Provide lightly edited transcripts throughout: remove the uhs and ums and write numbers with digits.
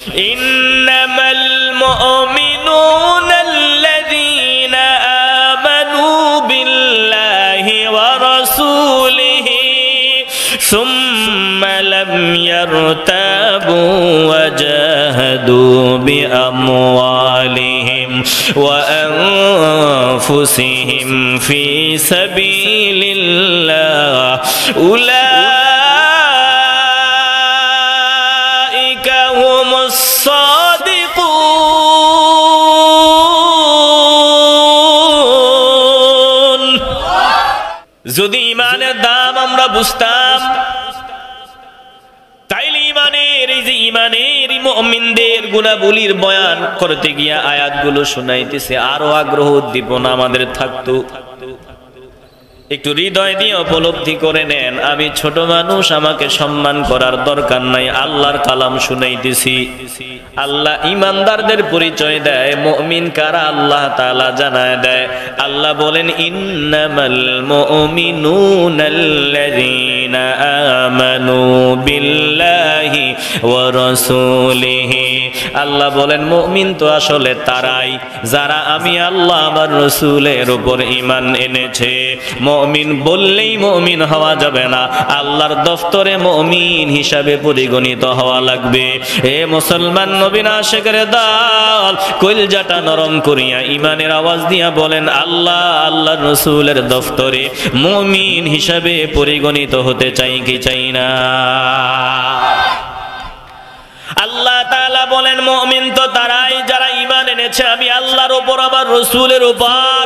ইন্নামাল মুমিনুনা আল্লাযীনা আমানু বিল্লাহি ওয়া রাসূলিহি ثم لم يرتابوا وجاهدوا بأموالهم وأنفسهم في سبيل الله أولئك هم الصادقون যদি ঈমানের দাম আমরা বুঝতাম তাইলে ঈমানের মুমিনদের গুণাবলীর বয়ান করতে গিয়া আয়াতগুলো শোনাইতেছে আরো আগ্রহ উদ্দীপনা আমাদের থাকতো। একটু হৃদয় দিয়ে উপলব্ধি করে নেন, আমি ছোট মানুষ, আমাকে সম্মান করার দরকার নাই, আল্লাহর কালাম শুনাইতেছি। আল্লাহ ইমানদারদের পরিচয় দেয়, মুমিন কারা আল্লাহ তাআলা জানায় দেয়। আল্লাহ বলেন ইন্নামাল মুমিনুনাল্লাযীনা আমানু বিল্লাহি ওয়া রাসূলিহি। আল্লাহ বলেন মুমিন তো আসলে তারাই যারা আমি আল্লাহ আমার রাসূলের উপর ঈমান এনেছে। মুমিন বললেই মুমিন হওয়া যাবে না, আল্লাহর দফতরে মুমিন হিসাবে পরিগণিত হওয়া লাগবে। এ মুসলমান নবীর আশিকের দল, কলিজাটা নরম করিয়া ঈমানের আওয়াজ দিয়া বলেন আল্লাহ আল্লাহর রাসূলের দফতরে মুমিন হিসাবে পরিগণিত হতে চাই কি চাই না? আল্লাহ তাআলা বলেন মুমিন তো তারাই যারা ঈমান এনেছে আমি আল্লাহর উপর আমার রাসূলের উপর।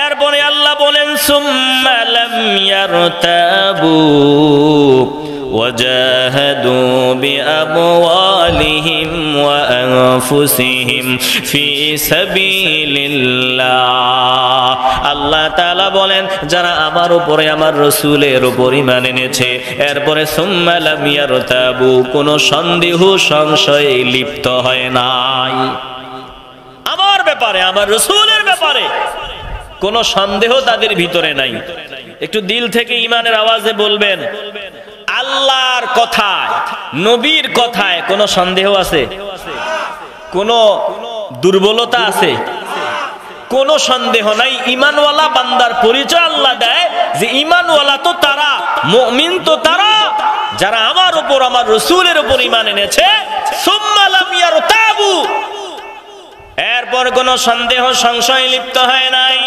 এরপরে আল্লাহ বলেন সুম্মা লাম ইয়ারতাবু ওয়াজাহাদু বিআমওয়ালিহিম ওয়া আনফুসিহিম ফি সাবিলিল্লাহ। আল্লাহ তাআলা বলেন যারা আমার উপরে আমার রাসূলের উপর ঈমান এনেছে, এরপরে সুম্মা লাম ইয়ারতাবু, কোনো সন্দেহ সংশয়ে লিপ্ত হয় নাই আমার ব্যাপারে, আমার রাসূলের ব্যাপারে কোন সন্দেহ তাদের ভিতরে নাই। একটু দিল থেকে ঈমানের আওয়াজে বলবেন আল্লাহর কথায় নবীর কথায় কোন সন্দেহ আছে? কোন দুর্বলতা আছে? কোন সন্দেহ নাই। ঈমানওয়ালা বান্দার পরিচয় আল্লাহ দেয় যে ঈমানওয়ালা তো তারা, মুমিন তো তারা যারা আমার উপর আমার রাসূলের উপর ঈমান এনেছে। সুম্মা লাম ইয়ারতাবু, এরপর কোন সন্দেহ সংশয় লিপ্ত হয় নাই।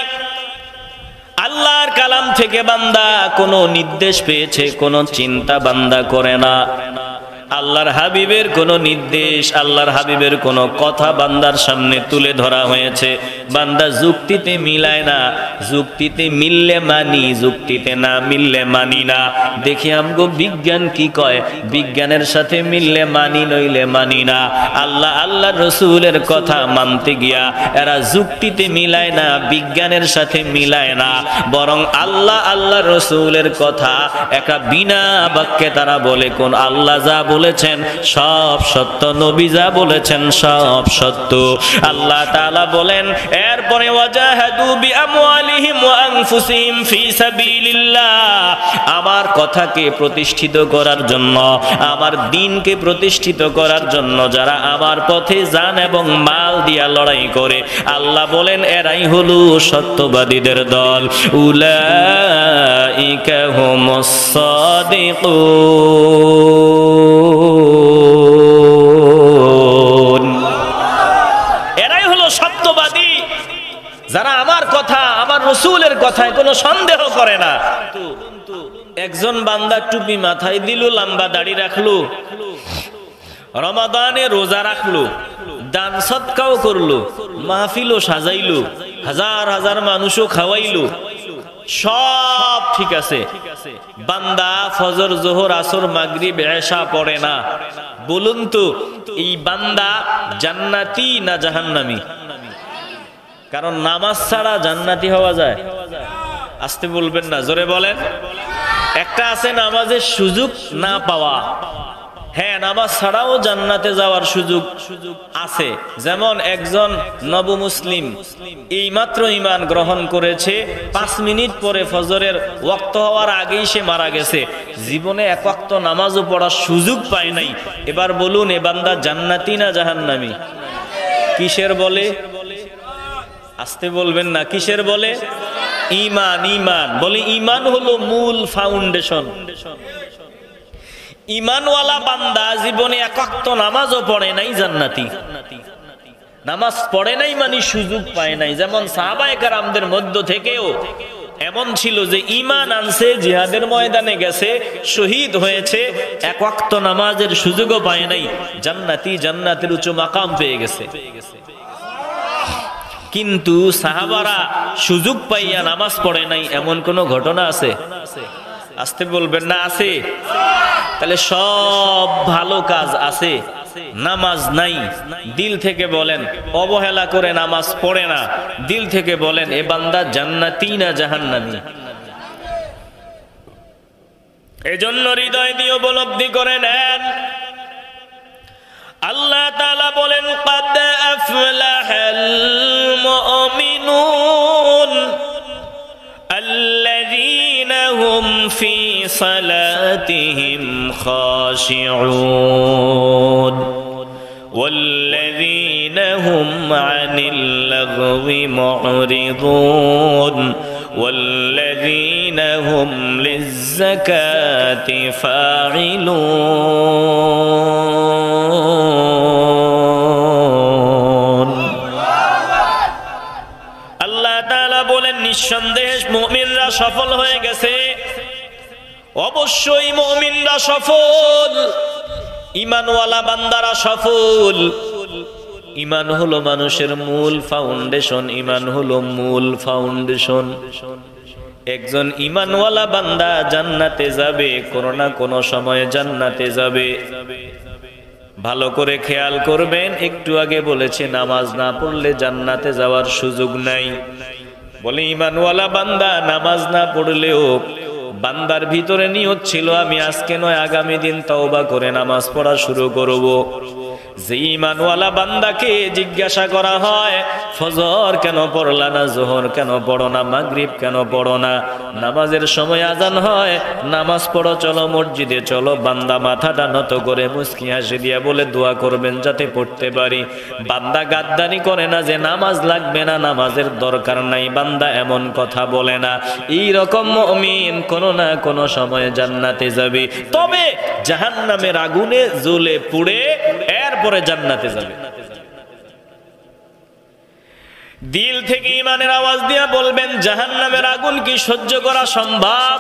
আল্লাহর কালাম থেকে বান্দা কোনো নির্দেশ পেয়েছে, কোনো চিন্তা বান্দা করে না। আল্লাহর হাবিবের কোনো নির্দেশ, আল্লাহর হাবিবের কোনো কথা বান্দার সামনে তুলে ধরা হয়েছে, বান্দা যুক্তিতে মিলায় না। যুক্তিতে মিললে মানি, যুক্তিতে না মিললে মানি না। দেখি আমগো বিজ্ঞান কি কয়, বিজ্ঞানের সাথে মিললে মানি, নইলে মানি না। আল্লাহ আল্লাহর রাসূলের কথা মানতে গিয়া এরা যুক্তিতে মিলায় না, বিজ্ঞানের সাথে মিলায় না, বরং আল্লাহ আল্লাহর রাসূলের কথা একটা বিনা বাক্যে তারা বলে কোন আল্লাহ যা বলেছেন সব সত্য, নবী যা বলেছেন সব সত্য। আল্লাহ তাআলা বলেন এরপরে ওয়াজাহাদু বিআমওয়ালিহিম ওয়া আনফুসিহিম ফি সাবিলিল্লাহ। আমার কথাকে প্রতিষ্ঠিত করার জন্য, আমার দ্বীনকে প্রতিষ্ঠিত করার জন্য যারা আমার পথে জান এবং মাল দিয়া লড়াই করে, আল্লাহ বলেন এরাই হলো সত্যবাদীদের দল। উলাইকা হুমুস সাদিকুন। এরাই হলো সত্যবাদী যারা আমার কথা, আমার রাসূলের কথায় কোনো সন্দেহ করে না। একজন বান্দা টুপি মাথায় দিল, লম্বা দাড়ি রাখলো, রমাদানে রোজা রাখলো, দান সদকাও করলো, মাহফিলও সাজাইলো, হাজার হাজার মানুষও খাওয়াইলো, সব ঠিক আছে। বান্দা ফজর, জোহর, আসর, মাগরিব, এশা পড়ে না। বলুন তো এই বান্দা জান্নাতি না জাহান্নামী? কারণ নামাজ ছাড়া জান্নাতি হওয়া যায়? আসতে বলবেন না, জোরে বলেন। একটা আছে নামাজের সুযোগ না পাওয়া, হ্যাঁ, নামাজ ছাড়াও জান্নাতে যাওয়ার সুযোগ আছে। যেমন একজন নবমুসলিম এইমাত্র ঈমান গ্রহণ করেছে, 5 মিনিট পরে ফজরের ওয়াক্ত হওয়ার আগেই সে মারা গেছে, জীবনে এক ওয়াক্ত নামাজও পড়ার সুযোগ পায় নাই। এবার বলুন, এ বান্দা জান্নাতি না জাহান্নামী? কিসের বলে? আসতে বলবেন না, কিসের বলে? ঈমান। ঈমান বলে, ঈমান হলো মূল ফাউন্ডেশন। ঈমানওয়ালা বান্দা জীবনে এক ওয়াক্ত নামাজও পড়ে নাই, জান্নাতি। নামাজ পড়ে নাই মানে সুযোগ পায় নাই। যেমন সাহাবায়ে কেরামদের মধ্য থেকেও এমন ছিল যে ঈমান আনছে, জিহাদের ময়দানে গেছে, শহীদ হয়েছে, এক ওয়াক্ত নামাজের সুযোগও পায় নাই, জান্নাতি, জান্নাতের উচ্চ মাকাম পেয়ে গেছে। কিন্তু সাহাবারা সুযোগ পাইয়া নামাজ পড়ে নাই, এমন কোন ঘটনা আছে? আসতে বলবেন না, আছে? তাহলে সব ভালো কাজ আছে, নামাজ নাই। দিল থেকে বলেন অবহেলা করে নামাজ পড়ে না, দিল থেকে বলেন এ বান্দা জান্নাতি না জাহান্নামী? এজন্য হৃদয় দিয়ে উপলব্ধি করে নেন। আল্লাহ তাআলা বলেন, قد أفلح المؤمنون الذين هم في صلاتهم خاشعون والذين هم عن اللغو معرضون والذين هم للزكاة فاعلون। আল্লাহ তাআলা বলেন, নিঃসন্দেহে মুমিনরা সফল হয়ে গেছে। অবশ্যই মুমিনরা সফল, ঈমানওয়ালা বান্দারা সফল। ঈমান হলো মানুষের মূল ফাউন্ডেশন, ঈমান হলো মূল ফাউন্ডেশন। একজন ঈমানওয়ালা বান্দা জান্নাতে যাবে, কোনো না কোনো সময়ে জান্নাতে যাবে। ভালো করে খেয়াল করবেন, একটু আগে বলেছে নামাজ না পড়লে জান্নাতে যাওয়ার সুযোগ নাই। বলে ঈমানওয়ালা বান্দা নামাজ না পড়লেও বান্দার ভিতরে নিয়ত ছিল, আমি আজকে নয় আগামী দিন তওবা করে নামাজ পড়া শুরু করব। যে ঈমানওয়ালা বান্দাকে জিজ্ঞাসা করা হয়, ফজর কেন পড়লা না, যোহর কেন পড়ো না, মাগরিব কেন পড়ো না, নামাজের সময় আজান হয়, নামাজ পড়ো, চলো মসজিদে চলো, বান্দা মাথাটা নত করে মুস্কি হাসি দিয়া বলে দোয়া করবেন যাতে পড়তে পারি। বান্দা গাদ্দারি করে না যে নামাজ লাগবে না, নামাজের দরকার নাই, বান্দা এমন কথা বলে না। এই রকম মুমিন কোনো না কোনো সময়ে জান্নাতে যাবে, তবে জাহান্নামের আগুনে জ্বলে পুড়ে এরপরে জান্নাতে যাবে। দিল থেকে ঈমানের আওয়াজ দিয়া বলবেন, জাহান্নামের আগুন কি সহ্য করা সম্ভব?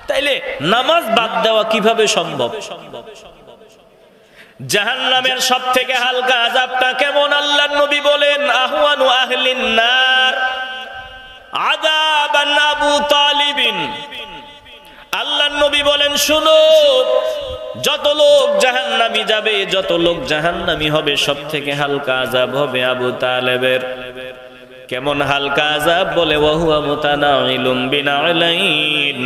তাইলে নামাজ বাদ দেওয়া কিভাবে সম্ভব? জাহান্নামের সবথেকে হালকা আযাবটা কেমন? আল্লাহর নবী বলেন, আহওয়ানু আহলিন নার আযাবান আবু তালিবিন। আল্লাহর নবী বলেন, শুনো, যত লোক জাহান্নামী যাবে, যত লোক জাহান্নামী হবে, সবথেকে হালকা আযাব হবে আবু তালেবের। কেমন হালকা আযাব? বলে, ওয়াহুয়া মুতানাইলুম বিনাইলাইন,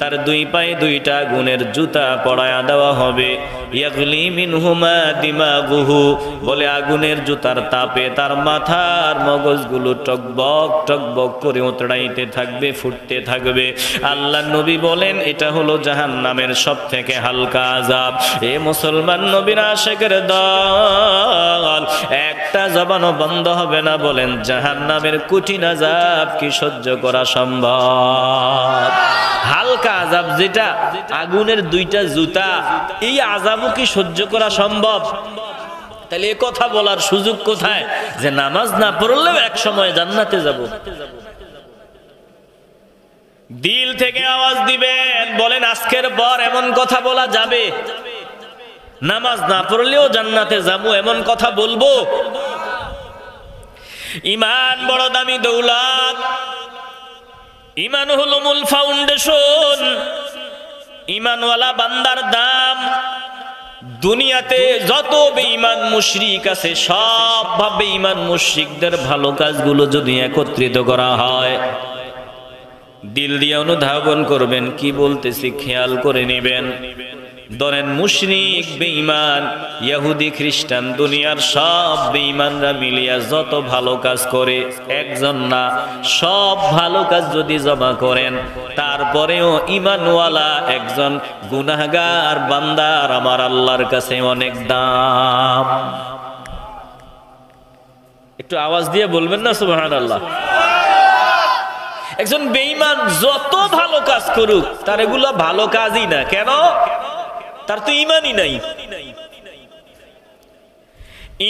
তার দুই পায়ে দুইটা আগুনের জুতা পরায়া দেওয়া হবে। ইয়াগলি মিনহুমা দিমাগুহু, বলে আগুনের জুতার তাপে তার মাথার মগজগুলো টকবক টকবক করে উতরাইতে থাকবে, ফুটতে থাকবে। আল্লাহ নবী বলেন, এটা হলো জাহান্নামের সবথেকে হালকা আযাব। এ মুসলমান নবীর আশিকের দল, একটা জবানও বন্ধ হবে না বলেন, জাহান্নামের কঠিন আযাব কি সহ্য করা সম্ভব? হালকা আযাব যেটা, আগুনের দুইটা জুতা, এই আযাবও কি সহ্য করা সম্ভব? তাহলে এ কথা বলার সুযোগ কোথায় যে নামাজ না পড়লেও এক সময় জান্নাতে যাব? দিল থেকে আওয়াজ দিবেন, বলেন আজকের পর এমন কথা বলা যাবে? নামাজ না পড়লেও জান্নাতে যাব, এমন কথা বলবো? ঈমান বড় দামি দৌলত, ঈমান হলো মূল ফাউন্ডেশন। ঈমানওয়ালা বান্দার দাম, দুনিয়াতে যত বেঈমান মুশরিক আছে, সব ভাবে ঈমান মুশরিকদের ভালো কাজগুলো যদি একত্রিত করা হয়, দিল দিয়ে অনুধাবন করবেন কি বলতেছি, খেয়াল করে নেবেন। ধরেন মুশরিক বেঈমান ইহুদি খ্রিস্টান দুনিয়ার সব বেঈমানরা মিলিয়া যত ভালো কাজ করে একজন না, সব ভালো কাজ যদি জমা করেন তারপরেও ঈমানওয়ালা একজন গুনাহগার বান্দার আমার আল্লাহর কাছে অনেক দাম। একটু আওয়াজ দিয়ে বলবেন না সুবহানাল্লাহ। একজন বেঈমান যত ভালো কাজ করুক তার এগুলো ভালো কাজই না, কেন? তার তো ঈমানই নাই।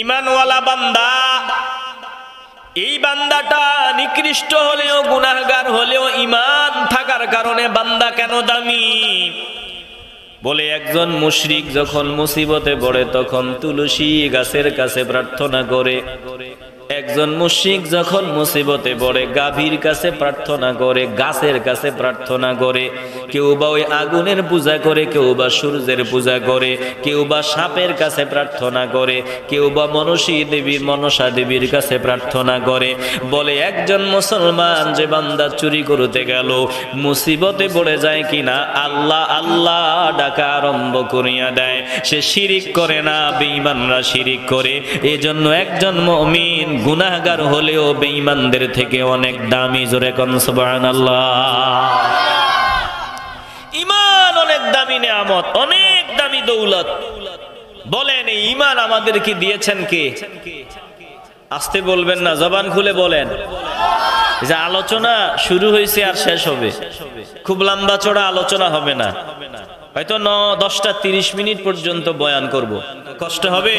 ঈমানওয়ালা বান্দা, এই বান্দাটা নিকৃষ্ট হলেও গুনাহগার হলেও ঈমান থাকার কারণে বান্দা কেন দামি? বলে একজন মুশরিক যখন মুসিবতে পড়ে তখন তুলসী গাছের কাছে প্রার্থনা করে, একজন মুশরিক যখন মুসিবতে পড়ে গাভীর কাছে প্রার্থনা করে, গাছের কাছে প্রার্থনা করে। কেউ বা ওই আগুনের পূজা করে, কেউ বা সূর্যের পূজা করে, কেউ বা সাপের কাছে প্রার্থনা করে, কেউ বা মনসা দেবীর কাছে প্রার্থনা করে। বলে একজন মুসলমান যে বান্দা চুরি করতে গেল মুসিবতে পড়ে যায় কিনা আল্লাহ আল্লাহ ডাকা আরম্ভ করিয়া দেয়, সে শিরিক করে না, বেঈমানরা শিরিক করে। এজন্য একজন মুমিন গুনাহগার হলেও বেঈমানদের থেকে অনেক দামি। জোরে কোন সুবহানাল্লাহ। ঈমান অনেক দামি নেয়ামত, অনেক দামি দৌলত। বলেন এই ঈমান আমাদেরকে দিয়েছেন কে? আস্তে বলবেন না, জবান খুলে বলেন। যে আলোচনা শুরু হয়েছে আর শেষ হবে, খুব লম্বা চড়া আলোচনা হবে না, হয়তো 10টা 30 মিনিট পর্যন্ত বয়ান করব। কষ্ট হবে?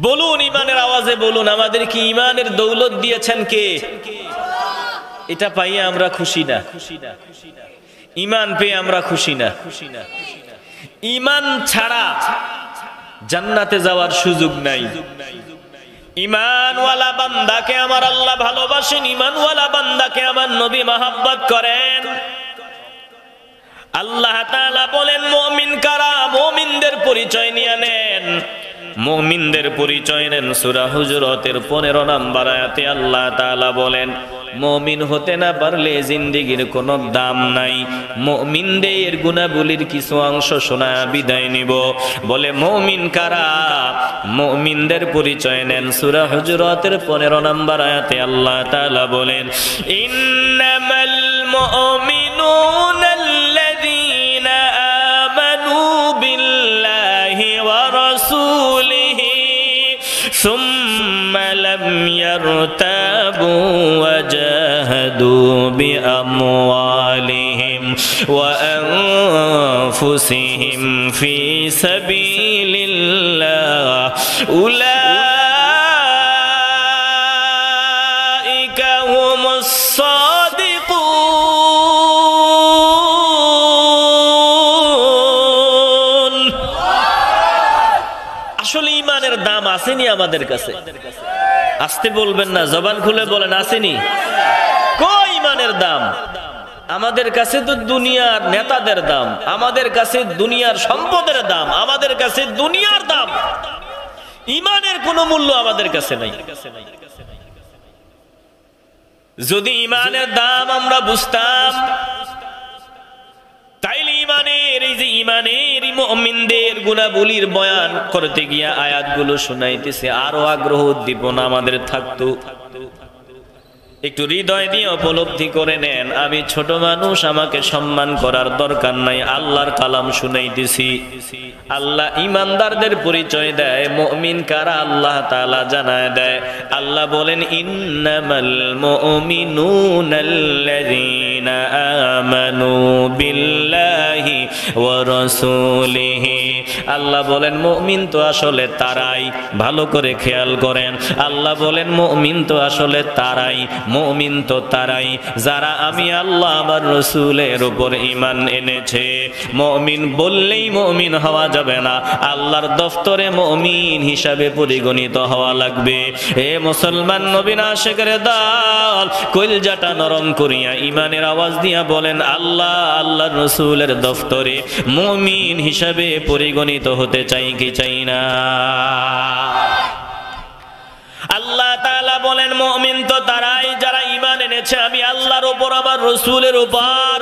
বলুন, ঈমানের আওয়াজে বলুন, আমাদের কি ঈমানের দৌলত দিয়েছেন কে? এটা পাইয়ে আমরা খুশি না? ঈমান পেয়ে আমরা খুশি না? ঈমান ছাড়া জান্নাতে যাওয়ার সুযোগ নাই। ঈমানওয়ালা বান্দাকে আমার আল্লাহ ভালোবাসেন, ঈমানওয়ালা বান্দাকে আমার নবী মহব্বত করেন। আল্লাহ তাআলা বলেন মুমিন কারা? মুমিনদের পরিচয় নিয়ে নেন। মুমিনদের পরিচয় নেন সূরা হুজুরাতের 15 নম্বর আয়াতে আল্লাহ তাআলা বলেন মুমিন হতে না পারলে জিন্দেগীর কোনো দাম নাই। মুমিনদের গুণাবলীর কিছু অংশ শোনায়া বিদায় নিব। বলে মুমিন কারা? মুমিনদের পরিচয় নেন সূরা হুজুরাতের 15 নম্বর আয়াতে আল্লাহ তাআলা বলেন ইন্নামাল মুমিনুনা আল্লাযীনা আমানু বিল্লাহি ওয়া রাসূলিহি ثم لم يرتابوا وجاهدوا بأموالهم وأنفسهم في سبيل الله أولئك هم الصادقون। আসলে ঈমানের দাম আসেনি আমাদের কাছে? আস্তে বলবেন না, জবান খুলে বলেন, আসেনি? কই ঈমানের দাম? আমাদের কাছে তো দুনিয়ার নেতাদের দাম, আমাদের কাছে দুনিয়ার সম্পদের দাম, আমাদের কাছে দুনিয়ার দাম। ঈমানের কোনো মূল্য আমাদের কাছে নাই। যদি ঈমানের দাম আমরা বুঝতাম তাইলে ঈমানের এই যে ঈমানের মুমিনদের গুণাবলীর বয়ান করতে গিয়া আয়াতগুলো শোনাইতেছে আরো আগ্রহ উদ্দীপনা আমাদের থাকতো। একটু হৃদয় দিয়ে উপলব্ধি করে নেন, আমি ছোট মানুষ, আমাকে সম্মান করার দরকার নাই। আল্লাহর কালাম শুনাইতেছি। আল্লাহ ঈমানদারদের পরিচয় দেয়, মুমিন কারা আল্লাহ তাআলা জানায় দেয়। আল্লাহ বলেন ইন্নামাল মুমিনুনাল্লাযীনা আমানু বিল্লাহি ওয়া রাসূলিহি। আল্লাহ বলেন মুমিন তো আসলে তারাই, ভালো করে খেয়াল করেন। আল্লাহ বলেন মুমিন তো আসলে তারাই, মুমিন তো তারাই যারা আমি আল্লাহ আমার রাসূলের উপর ঈমান এনেছে। মুমিন বললেই মুমিন হওয়া যাবে না, আল্লাহর দফতরে মুমিন হিসাবে পরিগণিত হওয়া লাগবে। এ মুসলমান নবীর আশিকের দল, কলিজাটা নরম করিয়া ঈমানের আওয়াজ দিয়া বলেন আল্লাহ আল্লাহর রাসূলের দফতরে মুমিন হিসাবে পরিগণিত হতে চাই কি চাই না? আল্লাহ তাআলা বলেন মুমিন তো তারাই যারা ঈমান এনেছে আমি আল্লাহর উপর, আমার রাসূলের উপর।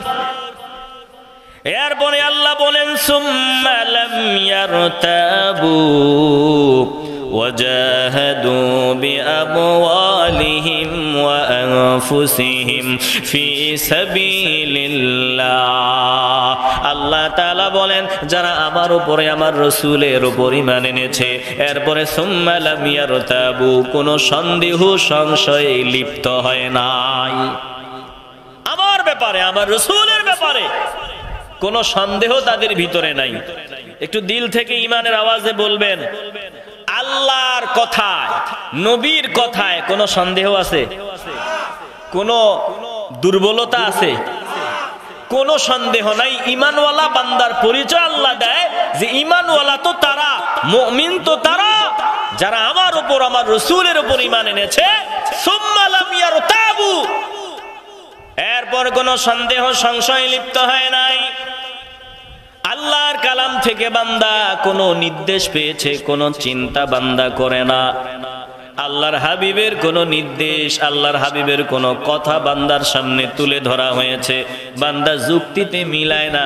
এরপরে আল্লাহ বলেন সুম্মা লাম ইয়ারতাবু ওয়াজাহাদু বিআমওয়ালিহিম ওয়া আনফুসিহিম ফি সাবিলিল্লাহ। আল্লাহ তাআলা বলেন যারা আমার উপরে আমার রাসূলের উপর ঈমান এনেছে এরপরে সুম্মা লাম ইয়ারতাবু কোনো সন্দেহ সংশয়ে লিপ্ত হয় নাই, আমার ব্যাপারে আমার রাসূলের ব্যাপারে কোনো সন্দেহ তাদের ভিতরে নাই। একটু দিল থেকে ঈমানের আওয়াজে বলবেন আল্লাহর কথায় নবীর কথায় কোনো সন্দেহ আছে? কোনো দুর্বলতা আছে? কোনো সন্দেহ নাই। ঈমানওয়ালা বান্দার পরিচয় আল্লাহ দেয় যে ঈমানওয়ালা তো তারা, মুমিন তো তারা যারা আমার উপর আমার রাসূলের উপর ঈমান এনেছে সুম্মা লাম ইয়ারতাবু, এরপর কোনো সন্দেহ সংশয় লিপ্ত হয় নাই। আল্লাহর কালাম থেকে বান্দা কোনো নির্দেশ পেয়েছে, কোনো চিন্তা বান্দা করে না। আল্লাহর হাবিবের কোনো নির্দেশ, আল্লাহর হাবিবের কোনো কথা বান্দার সামনে তুলে ধরা হয়েছে, বান্দা যুক্তিতে মিলায় না।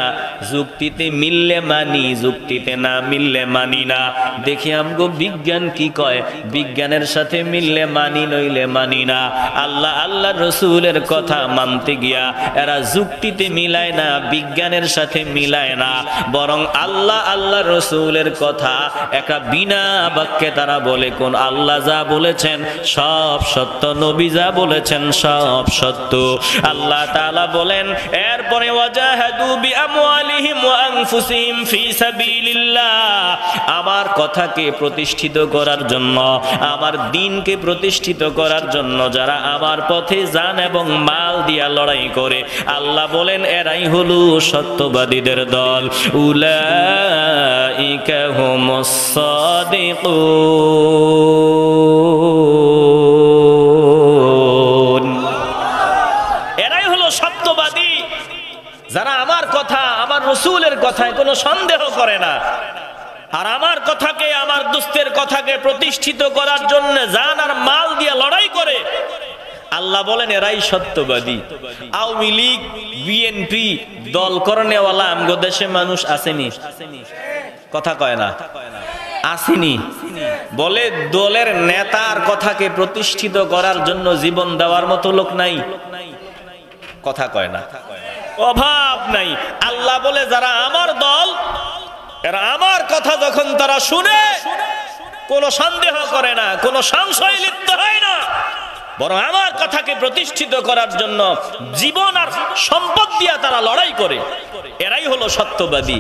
যুক্তিতে মিললে মানি, যুক্তিতে না মিললে মানি না। দেখি আমগো বিজ্ঞান কি কয়, বিজ্ঞানের সাথে মিললে মানি, নইলে মানি না। আল্লাহ আল্লাহর রাসূলের কথা মানতে গিয়া এরা যুক্তিতে মিলায় না, বিজ্ঞানের সাথে মিলায় না, বরং আল্লাহ আল্লাহর রাসূলের কথা একটা বিনা বাক্যে তারা বলে কোন আল্লাহ যা বলেছেন সব সত্য, নবী যা বলেছেন সব সত্য। আল্লাহ তাআলা বলেন এরপরে ওয়াজাহাদু বিআমওয়ালিহিম ওয়া আনফুসিহিম ফি সাবিলিল্লাহ, আমার কথাকে প্রতিষ্ঠিত করার জন্য, আমার দ্বীনকে প্রতিষ্ঠিত করার জন্য যারা আমার পথে জান এবং মাল দিয়া লড়াই করে, আল্লাহ বলেন এরাই হলো সত্যবাদীদের দল। উলাইকা হুমুস সাদিকুন, এরাই হলো সত্যবাদী যারা আমার কথা আমার রাসূলের কথায় কোনো সন্দেহ করে না, আর আমার কথাকে আমার দোস্তের কথাকে প্রতিষ্ঠিত করার জন্য জান আর মাল দিয়ে লড়াই করে। আল্লাহ বলেন এরাই সত্যবাদী। আওয়ামী লীগ, বিএনপি দল করনেওয়ালা আমগো দেশে মানুষ আসেনি? কথা কয় না, আসেনি? বলে দলের নেতার কথাকে প্রতিষ্ঠিত করার জন্য জীবন দেওয়ার মতো লোক নাই? কথা কয় না, অভাব নাই। আল্লাহ বলে যারা আমার দল, এরা আমার কথা যখন তারা শুনে কোনো সন্দেহ করে না, কোনো সংশয় লিপ্ত হয় না, বরং আমার কথাকে প্রতিষ্ঠিত করার জন্য জীবন আর সম্পদ দিয়া তারা লড়াই করে, এরাই হলো সত্যবাদী।